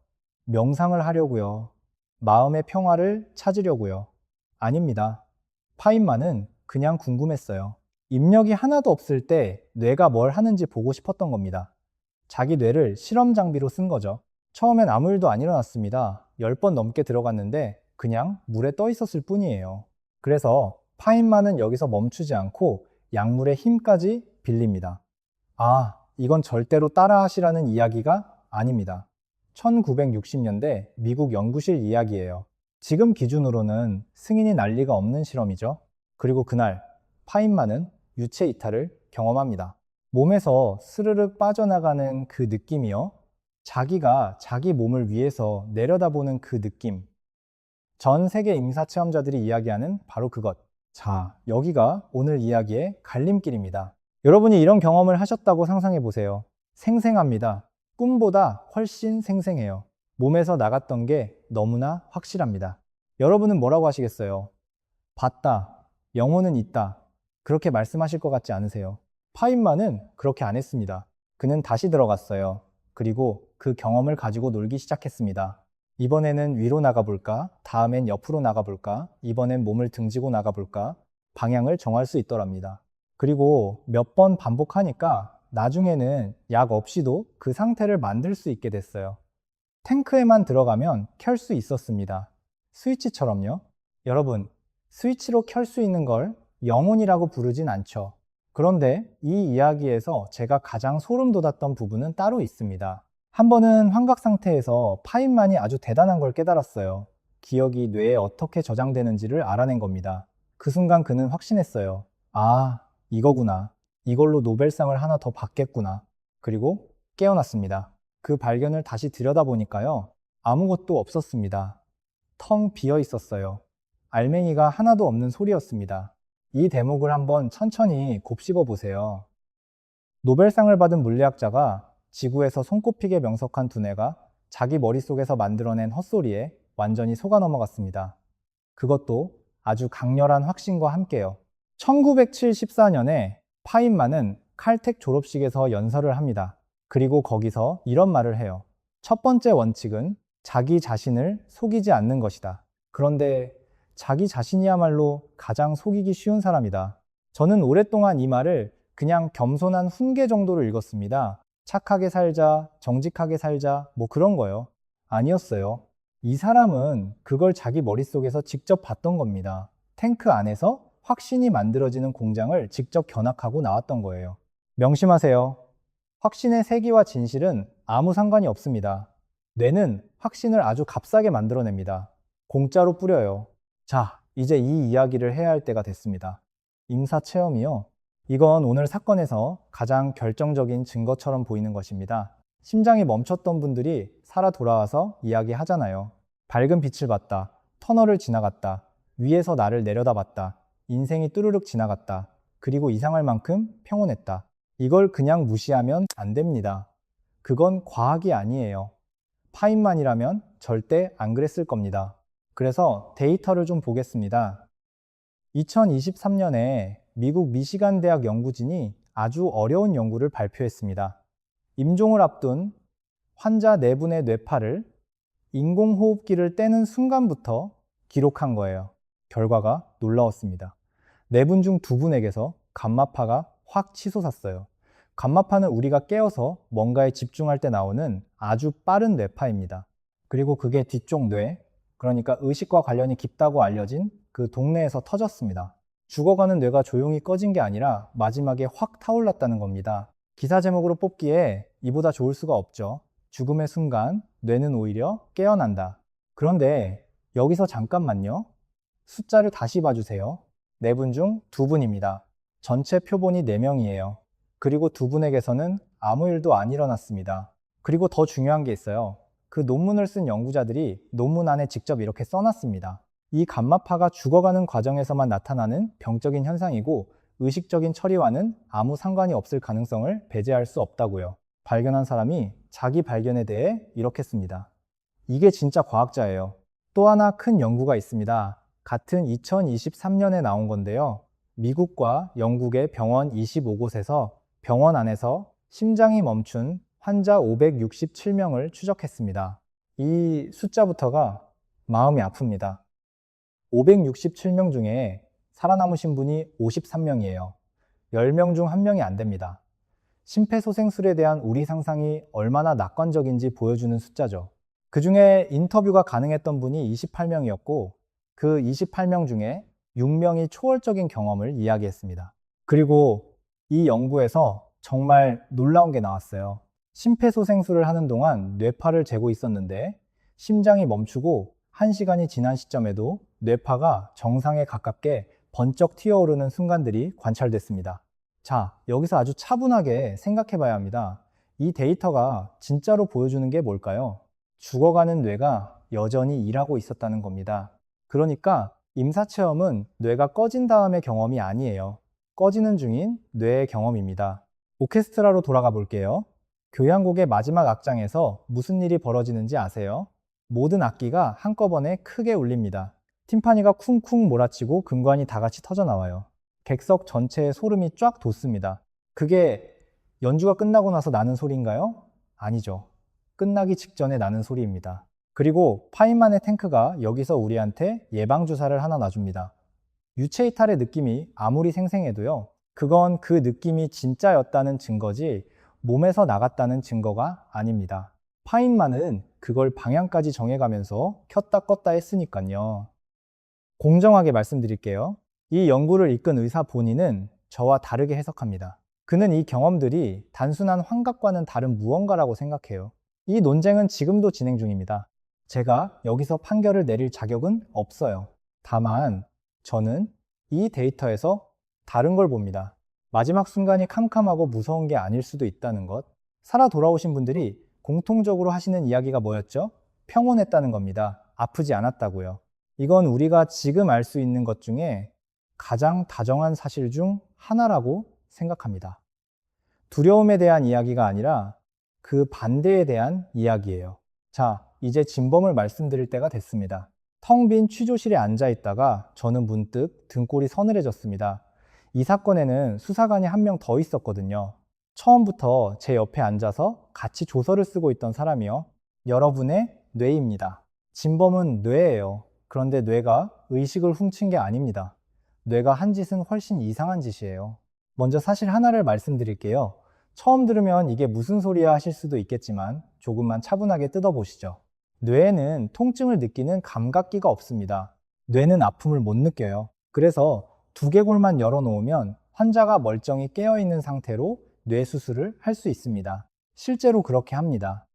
명상을 하려고요. 마음의 평화를 찾으려고요. 아닙니다. 파인만은 그냥 궁금했어요. 입력이 하나도 없을 때 뇌가 뭘 하는지 보고 싶었던 겁니다. 자기 뇌를 실험 장비로 쓴 거죠. 처음엔 아무 일도 안 일어났습니다. 10번 넘게 들어갔는데 그냥 물에 떠 있었을 뿐이에요. 그래서 파인만은 여기서 멈추지 않고 약물의 힘까지 빌립니다. 아, 이건 절대로 따라 하시라는 이야기가 아닙니다. 1960년대 미국 연구실 이야기예요. 지금 기준으로는 승인이 날 리가 없는 실험이죠. 그리고 그날 파인만은 유체 이탈을 경험합니다. 몸에서 스르륵 빠져나가는 그 느낌이요. 자기가 자기 몸을 위해서 내려다보는 그 느낌. 전 세계 임사 체험자들이 이야기하는 바로 그것. 자, 여기가 오늘 이야기의 갈림길입니다. 여러분이 이런 경험을 하셨다고 상상해 보세요. 생생합니다. 꿈보다 훨씬 생생해요. 몸에서 나갔던 게 너무나 확실합니다. 여러분은 뭐라고 하시겠어요? 봤다. 영혼은 있다. 그렇게 말씀하실 것 같지 않으세요? 파인만은 그렇게 안 했습니다. 그는 다시 들어갔어요. 그리고 그 경험을 가지고 놀기 시작했습니다. 이번에는 위로 나가볼까? 다음엔 옆으로 나가볼까? 이번엔 몸을 등지고 나가볼까? 방향을 정할 수 있더랍니다. 그리고 몇 번 반복하니까 나중에는 약 없이도 그 상태를 만들 수 있게 됐어요. 탱크에만 들어가면 켤 수 있었습니다. 스위치처럼요. 여러분, 스위치로 켤 수 있는 걸 영혼이라고 부르진 않죠. 그런데 이 이야기에서 제가 가장 소름 돋았던 부분은 따로 있습니다. 한 번은 환각 상태에서 파인만이 아주 대단한 걸 깨달았어요. 기억이 뇌에 어떻게 저장되는지를 알아낸 겁니다. 그 순간 그는 확신했어요. 아, 이거구나. 이걸로 노벨상을 하나 더 받겠구나. 그리고 깨어났습니다. 그 발견을 다시 들여다보니까요. 아무것도 없었습니다. 텅 비어 있었어요. 알맹이가 하나도 없는 소리였습니다. 이 대목을 한번 천천히 곱씹어 보세요. 노벨상을 받은 물리학자가 지구에서 손꼽히게 명석한 두뇌가 자기 머릿속에서 만들어낸 헛소리에 완전히 속아 넘어갔습니다. 그것도 아주 강렬한 확신과 함께요. 1974년에 파인만은 칼텍 졸업식에서 연설을 합니다. 그리고 거기서 이런 말을 해요. 첫 번째 원칙은 자기 자신을 속이지 않는 것이다. 그런데 자기 자신이야말로 가장 속이기 쉬운 사람이다. 저는 오랫동안 이 말을 그냥 겸손한 훈계 정도로 읽었습니다. 착하게 살자, 정직하게 살자, 뭐 그런 거요. 아니었어요. 이 사람은 그걸 자기 머릿속에서 직접 봤던 겁니다. 탱크 안에서 확신이 만들어지는 공장을 직접 견학하고 나왔던 거예요. 명심하세요. 확신의 세기와 진실은 아무 상관이 없습니다. 뇌는 확신을 아주 값싸게 만들어냅니다. 공짜로 뿌려요. 자, 이제 이 이야기를 해야 할 때가 됐습니다. 임사 체험이요. 이건 오늘 사건에서 가장 결정적인 증거처럼 보이는 것입니다. 심장이 멈췄던 분들이 살아 돌아와서 이야기하잖아요. 밝은 빛을 봤다. 터널을 지나갔다. 위에서 나를 내려다봤다. 인생이 뚜루룩 지나갔다. 그리고 이상할 만큼 평온했다. 이걸 그냥 무시하면 안 됩니다. 그건 과학이 아니에요. 파인만이라면 절대 안 그랬을 겁니다. 그래서 데이터를 좀 보겠습니다. 2023년에 미국 미시간 대학 연구진이 아주 어려운 연구를 발표했습니다. 임종을 앞둔 환자 4분의 뇌파를 인공호흡기를 떼는 순간부터 기록한 거예요. 결과가 놀라웠습니다. 4분 중 2분에게서 감마파가 확 치솟았어요. 감마파는 우리가 깨어서 뭔가에 집중할 때 나오는 아주 빠른 뇌파입니다. 그리고 그게 뒤쪽 뇌, 그러니까 의식과 관련이 깊다고 알려진 그 동네에서 터졌습니다. 죽어가는 뇌가 조용히 꺼진 게 아니라 마지막에 확 타올랐다는 겁니다. 기사 제목으로 뽑기에 이보다 좋을 수가 없죠. 죽음의 순간 뇌는 오히려 깨어난다. 그런데 여기서 잠깐만요. 숫자를 다시 봐주세요. 4분 중 2분입니다. 전체 표본이 4명이에요. 그리고 2분에게서는 아무 일도 안 일어났습니다. 그리고 더 중요한 게 있어요. 그 논문을 쓴 연구자들이 논문 안에 직접 이렇게 써놨습니다. 이 감마파가 죽어가는 과정에서만 나타나는 병적인 현상이고 의식적인 처리와는 아무 상관이 없을 가능성을 배제할 수 없다고요. 발견한 사람이 자기 발견에 대해 이렇게 씁니다. 이게 진짜 과학자예요. 또 하나 큰 연구가 있습니다. 같은 2023년에 나온 건데요. 미국과 영국의 병원 25곳에서 병원 안에서 심장이 멈춘 환자 567명을 추적했습니다. 이 숫자부터가 마음이 아픕니다. 567명 중에 살아남으신 분이 53명이에요. 10명 중 1명이 안 됩니다. 심폐소생술에 대한 우리 상상이 얼마나 낙관적인지 보여주는 숫자죠. 그 중에 인터뷰가 가능했던 분이 28명이었고 그 28명 중에 6명이 초월적인 경험을 이야기했습니다. 그리고 이 연구에서 정말 놀라운 게 나왔어요. 심폐소생술을 하는 동안 뇌파를 재고 있었는데 심장이 멈추고 1시간이 지난 시점에도 뇌파가 정상에 가깝게 번쩍 튀어오르는 순간들이 관찰됐습니다. 자, 여기서 아주 차분하게 생각해 봐야 합니다. 이 데이터가 진짜로 보여주는 게 뭘까요? 죽어가는 뇌가 여전히 일하고 있었다는 겁니다. 그러니까 임사체험은 뇌가 꺼진 다음의 경험이 아니에요. 꺼지는 중인 뇌의 경험입니다. 오케스트라로 돌아가 볼게요. 교향곡의 마지막 악장에서 무슨 일이 벌어지는지 아세요? 모든 악기가 한꺼번에 크게 울립니다. 팀파니가 쿵쿵 몰아치고 금관이 다 같이 터져 나와요. 객석 전체에 소름이 쫙 돋습니다. 그게 연주가 끝나고 나서 나는 소리인가요? 아니죠. 끝나기 직전에 나는 소리입니다. 그리고 파인만의 탱크가 여기서 우리한테 예방주사를 하나 놔줍니다. 유체 이탈의 느낌이 아무리 생생해도요, 그건 그 느낌이 진짜였다는 증거지 몸에서 나갔다는 증거가 아닙니다. 파인만은 그걸 방향까지 정해가면서 켰다 껐다 했으니까요. 공정하게 말씀드릴게요. 이 연구를 이끈 의사 본인은 저와 다르게 해석합니다. 그는 이 경험들이 단순한 환각과는 다른 무언가라고 생각해요. 이 논쟁은 지금도 진행 중입니다. 제가 여기서 판결을 내릴 자격은 없어요. 다만 저는 이 데이터에서 다른 걸 봅니다. 마지막 순간이 캄캄하고 무서운 게 아닐 수도 있다는 것. 살아 돌아오신 분들이 공통적으로 하시는 이야기가 뭐였죠? 평온했다는 겁니다. 아프지 않았다고요. 이건 우리가 지금 알 수 있는 것 중에 가장 다정한 사실 중 하나라고 생각합니다. 두려움에 대한 이야기가 아니라 그 반대에 대한 이야기예요. 자, 이제 진범을 말씀드릴 때가 됐습니다. 텅 빈 취조실에 앉아 있다가 저는 문득 등골이 서늘해졌습니다. 이 사건에는 수사관이 한 명 더 있었거든요. 처음부터 제 옆에 앉아서 같이 조서를 쓰고 있던 사람이요. 여러분의 뇌입니다. 진범은 뇌예요. 그런데 뇌가 의식을 훔친 게 아닙니다. 뇌가 한 짓은 훨씬 이상한 짓이에요. 먼저 사실 하나를 말씀드릴게요. 처음 들으면 이게 무슨 소리야 하실 수도 있겠지만 조금만 차분하게 뜯어보시죠. 뇌에는 통증을 느끼는 감각기가 없습니다. 뇌는 아픔을 못 느껴요. 그래서 두개골만 열어놓으면 환자가 멀쩡히 깨어있는 상태로 뇌 수술을 할 수 있습니다. 실제로 그렇게 합니다.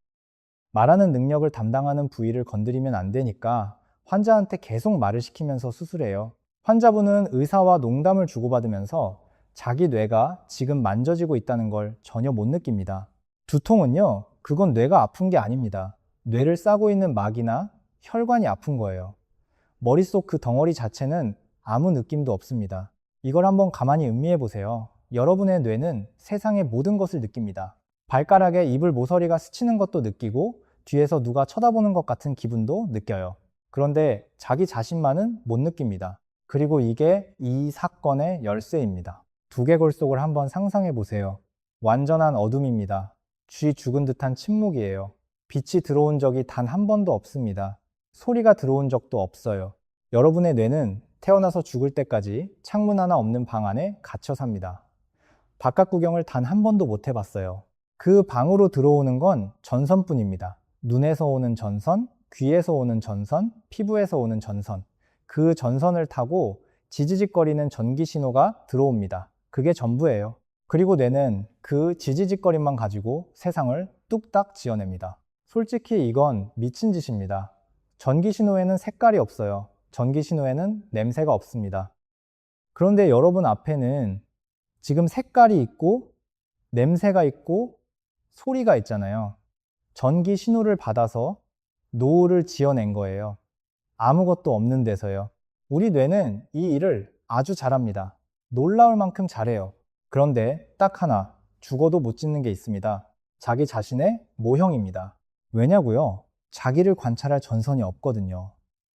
말하는 능력을 담당하는 부위를 건드리면 안 되니까 환자한테 계속 말을 시키면서 수술해요. 환자분은 의사와 농담을 주고받으면서 자기 뇌가 지금 만져지고 있다는 걸 전혀 못 느낍니다. 두통은요, 그건 뇌가 아픈 게 아닙니다. 뇌를 싸고 있는 막이나 혈관이 아픈 거예요. 머릿속 그 덩어리 자체는 아무 느낌도 없습니다. 이걸 한번 가만히 음미해 보세요. 여러분의 뇌는 세상의 모든 것을 느낍니다. 발가락에 이불 모서리가 스치는 것도 느끼고 뒤에서 누가 쳐다보는 것 같은 기분도 느껴요. 그런데 자기 자신만은 못 느낍니다. 그리고 이게 이 사건의 열쇠입니다. 두개골 속을 한번 상상해 보세요. 완전한 어둠입니다. 쥐 죽은 듯한 침묵이에요. 빛이 들어온 적이 단 한 번도 없습니다. 소리가 들어온 적도 없어요. 여러분의 뇌는 태어나서 죽을 때까지 창문 하나 없는 방 안에 갇혀 삽니다. 바깥 구경을 단 한 번도 못 해봤어요. 그 방으로 들어오는 건 전선뿐입니다. 눈에서 오는 전선, 귀에서 오는 전선, 피부에서 오는 전선. 그 전선을 타고 지지직거리는 전기 신호가 들어옵니다. 그게 전부예요. 그리고 뇌는 그 지지직거림만 가지고 세상을 뚝딱 지어냅니다. 솔직히 이건 미친 짓입니다. 전기 신호에는 색깔이 없어요. 전기 신호에는 냄새가 없습니다. 그런데 여러분 앞에는 지금 색깔이 있고 냄새가 있고 소리가 있잖아요. 전기 신호를 받아서 노을을 지어낸 거예요. 아무것도 없는 데서요. 우리 뇌는 이 일을 아주 잘합니다. 놀라울 만큼 잘해요. 그런데 딱 하나, 죽어도 못 짓는 게 있습니다. 자기 자신의 모형입니다. 왜냐고요? 자기를 관찰할 전선이 없거든요.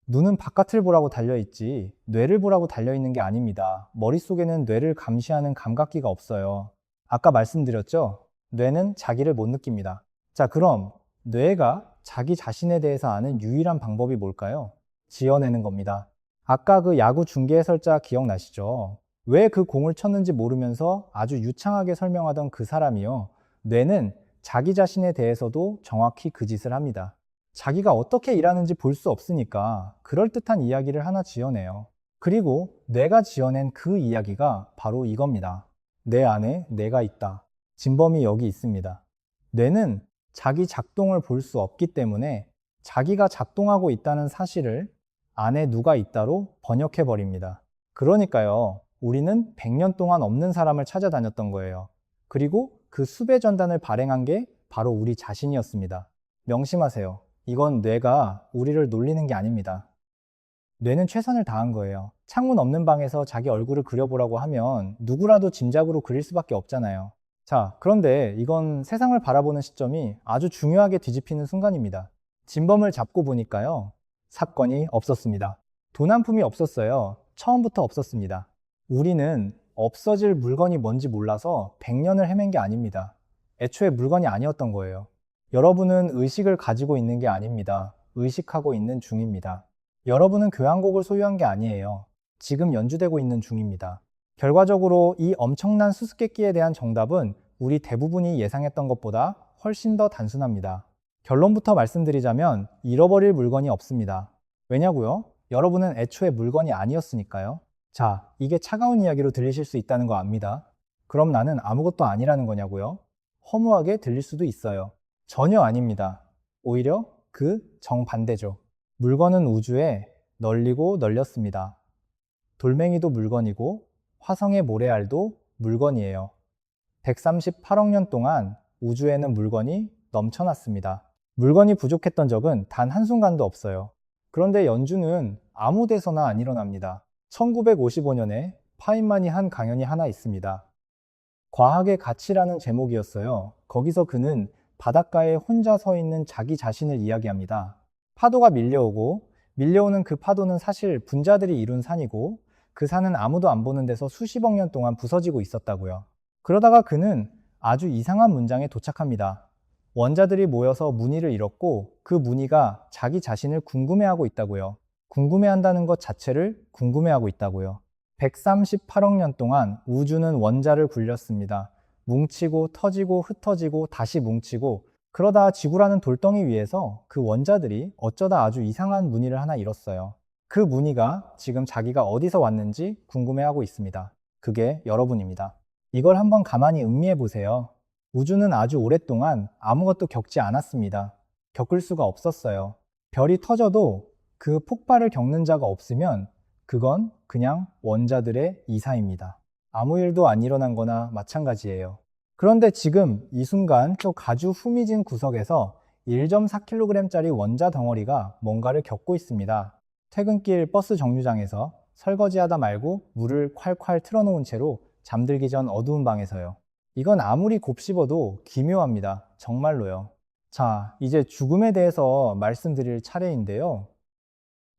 눈은 바깥을 보라고 달려있지 뇌를 보라고 달려있는 게 아닙니다. 머릿속에는 뇌를 감시하는 감각기가 없어요. 아까 말씀드렸죠? 뇌는 자기를 못 느낍니다. 자, 그럼 뇌가 자기 자신에 대해서 아는 유일한 방법이 뭘까요? 지어내는 겁니다. 아까 그 야구 중계 해설자 기억나시죠? 왜 그 공을 쳤는지 모르면서 아주 유창하게 설명하던 그 사람이요. 뇌는 자기 자신에 대해서도 정확히 그 짓을 합니다. 자기가 어떻게 일하는지 볼 수 없으니까 그럴듯한 이야기를 하나 지어내요. 그리고 뇌가 지어낸 그 이야기가 바로 이겁니다. 내 안에 내가 있다. 진범이 여기 있습니다. 뇌는 자기 작동을 볼 수 없기 때문에 자기가 작동하고 있다는 사실을 안에 누가 있다로 번역해 버립니다. 그러니까요, 우리는 100년 동안 없는 사람을 찾아다녔던 거예요. 그리고 그 수배 전단을 발행한 게 바로 우리 자신이었습니다. 명심하세요. 이건 뇌가 우리를 놀리는 게 아닙니다. 뇌는 최선을 다한 거예요. 창문 없는 방에서 자기 얼굴을 그려보라고 하면 누구라도 짐작으로 그릴 수밖에 없잖아요. 자, 그런데 이건 세상을 바라보는 시점이 아주 중요하게 뒤집히는 순간입니다. 진범을 잡고 보니까요, 사건이 없었습니다. 돈 한 푼이 없었어요. 처음부터 없었습니다. 우리는 없어질 물건이 뭔지 몰라서 100년을 헤맨 게 아닙니다. 애초에 물건이 아니었던 거예요. 여러분은 의식을 가지고 있는 게 아닙니다. 의식하고 있는 중입니다. 여러분은 교향곡을 소유한 게 아니에요. 지금 연주되고 있는 중입니다. 결과적으로 이 엄청난 수수께끼에 대한 정답은 우리 대부분이 예상했던 것보다 훨씬 더 단순합니다. 결론부터 말씀드리자면 잃어버릴 물건이 없습니다. 왜냐고요? 여러분은 애초에 물건이 아니었으니까요. 자, 이게 차가운 이야기로 들리실 수 있다는 거 압니다. 그럼 나는 아무것도 아니라는 거냐고요? 허무하게 들릴 수도 있어요. 전혀 아닙니다. 오히려 그 정반대죠. 물건은 우주에 널리고 널렸습니다. 돌멩이도 물건이고 화성의 모래알도 물건이에요. 138억 년 동안 우주에는 물건이 넘쳐났습니다. 물건이 부족했던 적은 단 한순간도 없어요. 그런데 연주는 아무 데서나 안 일어납니다. 1955년에 파인만이 한 강연이 하나 있습니다. 과학의 가치라는 제목이었어요. 거기서 그는 바닷가에 혼자 서 있는 자기 자신을 이야기합니다. 파도가 밀려오고 밀려오는 그 파도는 사실 분자들이 이룬 산이고 그 산은 아무도 안 보는 데서 수십억 년 동안 부서지고 있었다고요. 그러다가 그는 아주 이상한 문장에 도착합니다. 원자들이 모여서 무늬를 이뤘고 그 무늬가 자기 자신을 궁금해하고 있다고요. 궁금해한다는 것 자체를 궁금해하고 있다고요. 138억 년 동안 우주는 원자를 굴렸습니다. 뭉치고 터지고 흩어지고 다시 뭉치고 그러다 지구라는 돌덩이 위에서 그 원자들이 어쩌다 아주 이상한 무늬를 하나 이뤘어요. 그 무늬가 지금 자기가 어디서 왔는지 궁금해하고 있습니다. 그게 여러분입니다. 이걸 한번 가만히 음미해 보세요. 우주는 아주 오랫동안 아무것도 겪지 않았습니다. 겪을 수가 없었어요. 별이 터져도 그 폭발을 겪는 자가 없으면 그건 그냥 원자들의 이사입니다. 아무 일도 안 일어난 거나 마찬가지예요. 그런데 지금 이 순간 저 아주 후미진 구석에서 1.4kg짜리 원자 덩어리가 뭔가를 겪고 있습니다. 퇴근길 버스 정류장에서 설거지하다 말고 물을 콸콸 틀어놓은 채로 잠들기 전 어두운 방에서요. 이건 아무리 곱씹어도 기묘합니다. 정말로요. 자, 이제 죽음에 대해서 말씀드릴 차례인데요.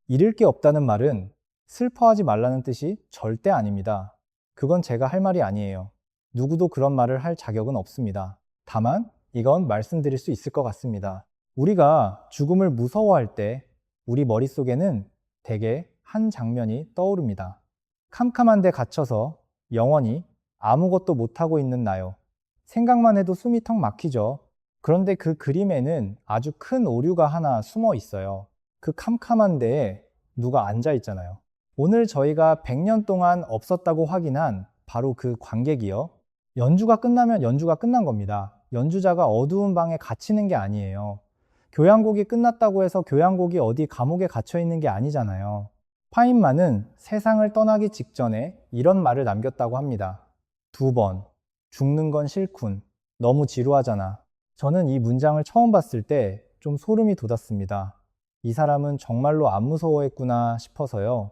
잃을 게 없다는 말은 슬퍼하지 말라는 뜻이 절대 아닙니다. 그건 제가 할 말이 아니에요. 누구도 그런 말을 할 자격은 없습니다. 다만 이건 말씀드릴 수 있을 것 같습니다. 우리가 죽음을 무서워할 때 우리 머릿속에는 대개 한 장면이 떠오릅니다. 캄캄한 데 갇혀서 영원히 아무것도 못하고 있는 나요. 생각만 해도 숨이 턱 막히죠. 그런데 그 그림에는 아주 큰 오류가 하나 숨어 있어요. 그 캄캄한 데에 누가 앉아 있잖아요. 오늘 저희가 100년 동안 없었다고 확인한 바로 그 관객이요. 연주가 끝나면 연주가 끝난 겁니다. 연주자가 어두운 방에 갇히는 게 아니에요. 교향곡이 끝났다고 해서 교향곡이 어디 감옥에 갇혀 있는 게 아니잖아요. 파인만은 세상을 떠나기 직전에 이런 말을 남겼다고 합니다. 2번. 죽는 건 싫군. 너무 지루하잖아. 저는 이 문장을 처음 봤을 때 좀 소름이 돋았습니다. 이 사람은 정말로 안 무서워했구나 싶어서요.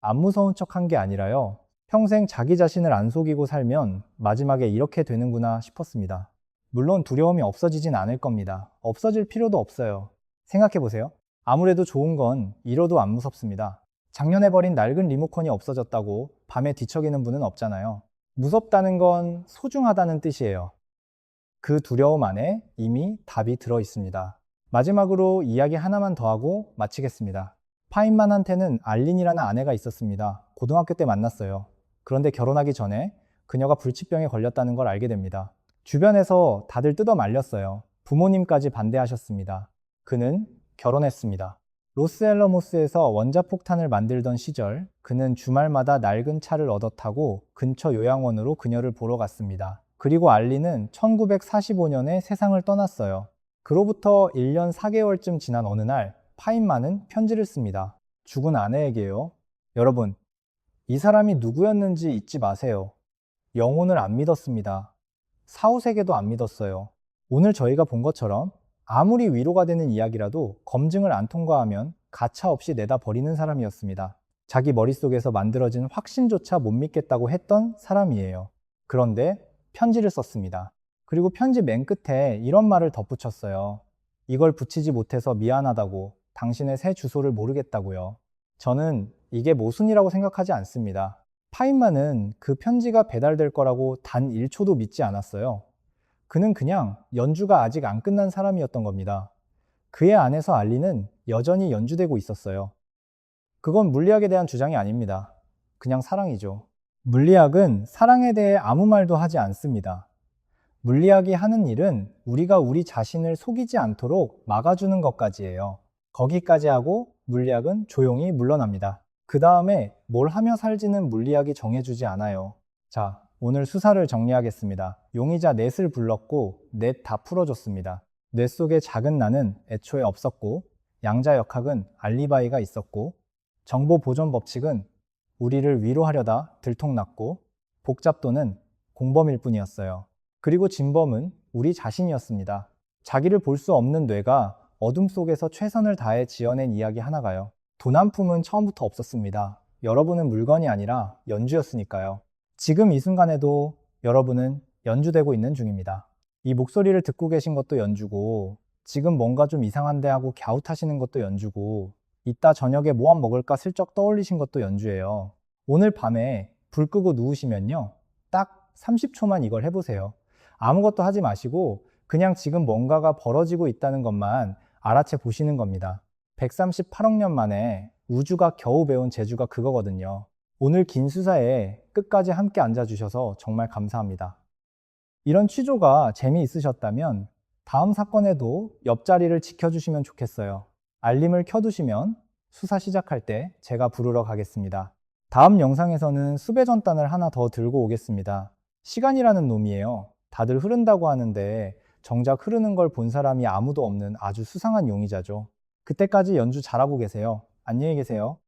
안 무서운 척 한 게 아니라요. 평생 자기 자신을 안 속이고 살면 마지막에 이렇게 되는구나 싶었습니다. 물론 두려움이 없어지진 않을 겁니다. 없어질 필요도 없어요. 생각해보세요. 아무래도 좋은 건 잃어도 안 무섭습니다. 작년에 버린 낡은 리모컨이 없어졌다고 밤에 뒤척이는 분은 없잖아요. 무섭다는 건 소중하다는 뜻이에요. 그 두려움 안에 이미 답이 들어 있습니다. 마지막으로 이야기 하나만 더 하고 마치겠습니다. 파인만한테는 알린이라는 아내가 있었습니다. 고등학교 때 만났어요. 그런데 결혼하기 전에 그녀가 불치병에 걸렸다는 걸 알게 됩니다. 주변에서 다들 뜯어 말렸어요. 부모님까지 반대하셨습니다. 그는 결혼했습니다. 로스앨러모스에서 원자폭탄을 만들던 시절 그는 주말마다 낡은 차를 얻어 타고 근처 요양원으로 그녀를 보러 갔습니다. 그리고 알리는 1945년에 세상을 떠났어요. 그로부터 1년 4개월쯤 지난 어느 날 파인만은 편지를 씁니다. 죽은 아내에게요. 여러분, 이 사람이 누구였는지 잊지 마세요. 영혼을 안 믿었습니다. 사후세계도 안 믿었어요. 오늘 저희가 본 것처럼 아무리 위로가 되는 이야기라도 검증을 안 통과하면 가차 없이 내다 버리는 사람이었습니다. 자기 머릿속에서 만들어진 확신조차 못 믿겠다고 했던 사람이에요. 그런데 편지를 썼습니다. 그리고 편지 맨 끝에 이런 말을 덧붙였어요. 이걸 붙이지 못해서 미안하다고, 당신의 새 주소를 모르겠다고요. 저는 이게 모순이라고 생각하지 않습니다. 파인만은 그 편지가 배달될 거라고 단 1초도 믿지 않았어요. 그는 그냥 연주가 아직 안 끝난 사람이었던 겁니다. 그의 안에서 알리는 여전히 연주되고 있었어요. 그건 물리학에 대한 주장이 아닙니다. 그냥 사랑이죠. 물리학은 사랑에 대해 아무 말도 하지 않습니다. 물리학이 하는 일은 우리가 우리 자신을 속이지 않도록 막아주는 것까지예요. 거기까지 하고 물리학은 조용히 물러납니다. 그 다음에 뭘 하며 살지는 물리학이 정해주지 않아요. 자, 오늘 수사를 정리하겠습니다. 용의자 넷을 불렀고 넷 다 풀어줬습니다. 뇌 속의 작은 나는 애초에 없었고, 양자역학은 알리바이가 있었고, 정보 보존 법칙은 우리를 위로하려다 들통났고, 복잡도는 공범일 뿐이었어요. 그리고 진범은 우리 자신이었습니다. 자기를 볼 수 없는 뇌가 어둠 속에서 최선을 다해 지어낸 이야기 하나가요. 돈 한 푼은 처음부터 없었습니다. 여러분은 물건이 아니라 연주였으니까요. 지금 이 순간에도 여러분은 연주되고 있는 중입니다. 이 목소리를 듣고 계신 것도 연주고, 지금 뭔가 좀 이상한데 하고 갸웃하시는 것도 연주고, 이따 저녁에 뭐 안 먹을까 슬쩍 떠올리신 것도 연주예요. 오늘 밤에 불 끄고 누우시면요, 딱 30초만 이걸 해보세요. 아무것도 하지 마시고 그냥 지금 뭔가가 벌어지고 있다는 것만 알아채 보시는 겁니다. 138억 년 만에 우주가 겨우 배운 재주가 그거거든요. 오늘 긴 수사에 끝까지 함께 앉아주셔서 정말 감사합니다. 이런 취조가 재미있으셨다면 다음 사건에도 옆자리를 지켜주시면 좋겠어요. 알림을 켜두시면 수사 시작할 때 제가 부르러 가겠습니다. 다음 영상에서는 수배전단을 하나 더 들고 오겠습니다. 시간이라는 놈이에요. 다들 흐른다고 하는데 정작 흐르는 걸 본 사람이 아무도 없는 아주 수상한 용의자죠. 그때까지 연주 잘하고 계세요. 안녕히 계세요.